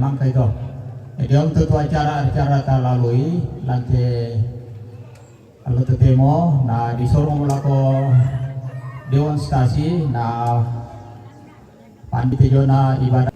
mangkai do. Jadi untuk acara lalui lantai kalau tetemo, nah disuruh mulako demonstrasi, nah panditijona ibadah.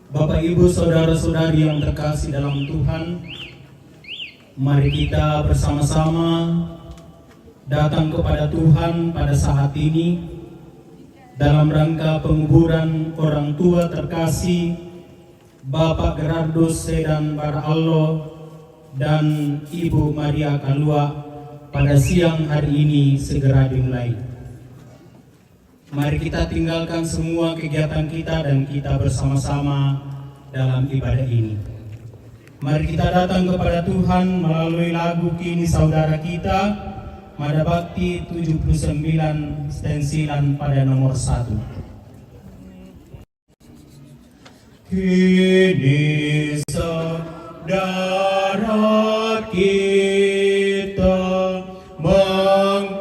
Bapak Ibu saudara-saudari yang terkasih dalam Tuhan, mari kita bersama-sama datang kepada Tuhan pada saat ini dalam rangka penguburan orang tua terkasih Bapak Gerardus Sedan Baraallo dan Ibu Maria Kalua pada siang hari ini segera dimulai. Mari kita tinggalkan semua kegiatan kita dan kita bersama-sama dalam ibadah ini. Mari kita datang kepada Tuhan melalui lagu Kini Saudara Kita, Mada Bakti 79 stensilan pada nomor 1. Kini saudara kita menghadap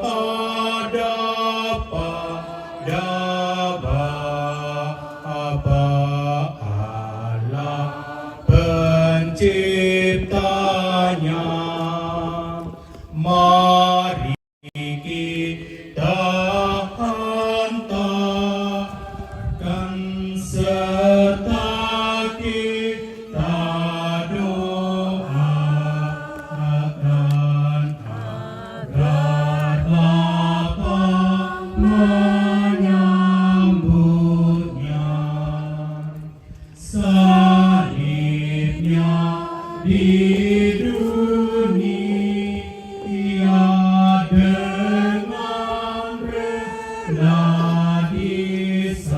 pada Bapa Allah Penciptanya. Mari kita hantarkan serta kita doakan agar Bapa menyambutnya. Salibnya di dunia dengan rela disangga.